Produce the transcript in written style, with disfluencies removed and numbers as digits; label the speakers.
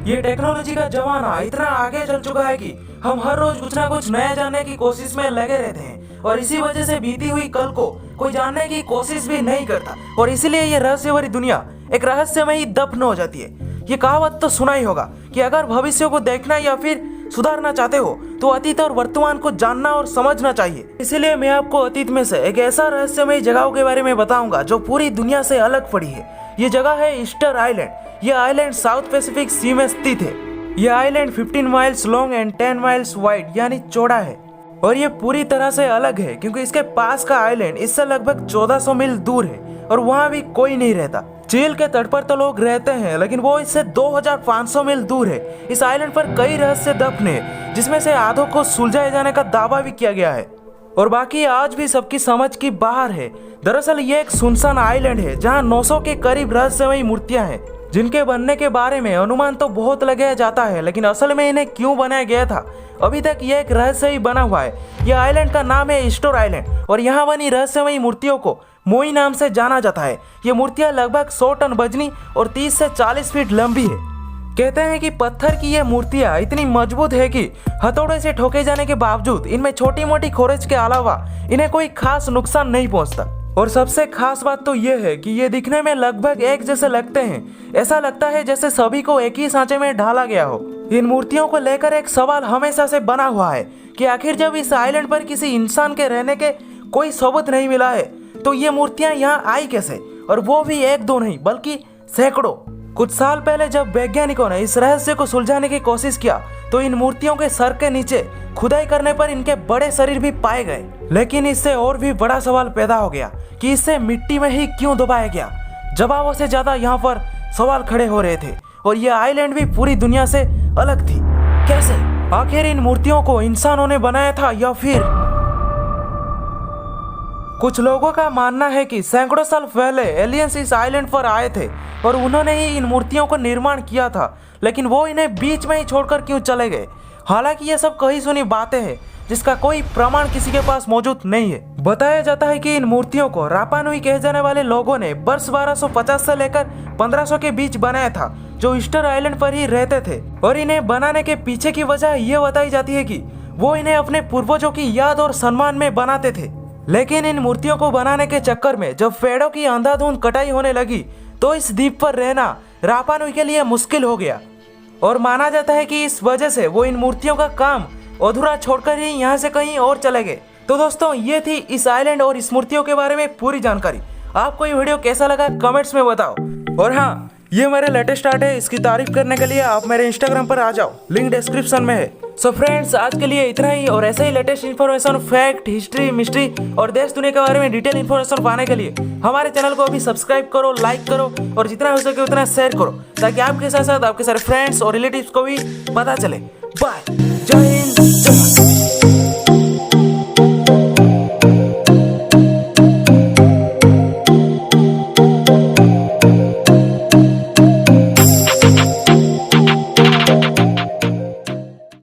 Speaker 1: ये टेक्नोलॉजी का जमाना इतना आगे चल चुका है कि हम हर रोज कुछ ना कुछ नया जानने की कोशिश में लगे रहते हैं और इसी वजह से बीती हुई कल को कोई जानने की कोशिश भी नहीं करता और इसीलिए ये रहस्य भरी दुनिया एक रहस्य में ही दफन हो जाती है। ये कहावत तो सुना ही होगा कि अगर भविष्य को देखना या फिर सुधारना चाहते हो तो अतीत और वर्तमान को जानना और समझना चाहिए। इसीलिए मैं आपको अतीत में से एक ऐसा रहस्यमय जगह के बारे में बताऊंगा जो पूरी दुनिया से अलग पड़ी है। ये जगह है ईस्टर आइलैंड। ये आइलैंड साउथ पैसिफिक सी में स्थित है। यह island 15 miles long and 10 miles wide यानी चौड़ा है और ये पूरी तरह से अलग है क्योंकि इसके पास का आइलैंड इससे लगभग 1400 मील दूर है और वहाँ भी कोई नहीं रहता। झील के तट पर तो लोग रहते हैं लेकिन वो इससे 2500 मील दूर है। इस आइलैंड पर कई रहस्य दफन है जिसमें से आधों को सुलझाए जाने का दावा भी किया गया है और बाकी आज भी सबकी समझ की बाहर है। दरअसल ये एक सुनसान आइलैंड है जहाँ 900 के करीब रहस्यमयी मूर्तियां हैं जिनके बनने के बारे में अनुमान तो बहुत लगाया जाता है लेकिन असल में इन्हें क्यों बनाया गया था अभी तक ये एक रहस्य ही बना हुआ है। यह आइलैंड का नाम है ईस्टर आइलैंड और यहाँ बनी रहस्यमयी मूर्तियों को मोई नाम से जाना जाता है। ये मूर्तियां लगभग 100 टन वजनी और 30 से 40 फीट लंबी है। कहते हैं कि पत्थर की ये मूर्तियां इतनी मजबूत है कि हथौड़े से ठोके जाने के बावजूद इनमें छोटी मोटी खोरेच के अलावा इन्हें कोई खास नुकसान नहीं पहुंचता। और सबसे खास बात तो ये है कि ये दिखने में लगभग एक जैसे लगते हैं। ऐसा लगता है जैसे सभी को एक ही सांचे में ढाला गया हो। इन मूर्तियों को लेकर एक सवाल हमेशा से बना हुआ है कि आखिर जब इस आइलैंड पर किसी इंसान के रहने के कोई सबूत नहीं मिला है तो ये मूर्तियां यहाँ आई कैसे, और वो भी एक दो नहीं बल्कि सैकड़ों। कुछ साल पहले जब वैज्ञानिकों ने इस रहस्य को सुलझाने की कोशिश किया तो इन मूर्तियों के सर के नीचे खुदाई करने पर इनके बड़े शरीर भी पाए गए। लेकिन इससे और भी बड़ा सवाल पैदा हो गया कि इसे मिट्टी में ही क्यों दबाया गया। जवाबों से ज्यादा यहाँ पर सवाल खड़े हो रहे थे और यह आइलैंड भी पूरी दुनिया से अलग थी। कैसे? आखिर इन मूर्तियों को इंसानों ने बनाया था या फिर कुछ लोगों का मानना है कि सैकड़ों साल पहले एलियंस इस आइलैंड पर आए थे और उन्होंने ही इन मूर्तियों को निर्माण किया था, लेकिन वो इन्हें बीच में ही छोड़कर क्यों चले गए। हालांकि ये सब कही सुनी बातें हैं जिसका कोई प्रमाण किसी के पास मौजूद नहीं है। बताया जाता है कि इन मूर्तियों को रापा नुई कहे जाने वाले लोगों ने वर्ष 1250 से लेकर 1500 के बीच बनाया था, जो ईस्टर आइलैंड पर ही रहते थे। और इन्हें बनाने के पीछे की वजह ये बताई जाती है कि वो इन्हें अपने पूर्वजों की याद और सम्मान में बनाते थे। लेकिन इन मूर्तियों को बनाने के चक्कर में जब पेड़ों की अंधाधुंध कटाई होने लगी तो इस द्वीप पर रहना रापा नुई के लिए मुश्किल हो गया और माना जाता है कि इस वजह से वो इन मूर्तियों का काम अधूरा छोड़कर ही यहाँ से कहीं और चले गए। तो दोस्तों, ये थी इस आइलैंड और इस मूर्तियों के बारे में पूरी जानकारी। आपको ये वीडियो कैसा लगा कमेंट्स में बताओ। और हाँ, ये मेरे लेटेस्ट आर्ट है, इसकी तारीफ करने के लिए आप मेरे इंस्टाग्राम पर आ जाओ, लिंक डिस्क्रिप्शन में है। सो फ्रेंड्स, आज के लिए इतना ही और ऐसे ही latest information, fact, history, mystery और देश दुनिया के बारे में डिटेल इन्फॉर्मेशन पाने के लिए हमारे चैनल को अभी सब्सक्राइब करो, लाइक करो और जितना हो सके उतना शेयर करो ताकि आपके साथ साथ आपके सारे फ्रेंड्स और रिलेटिव्स को भी पता चले। बाय, जय हिंद, जय भारत।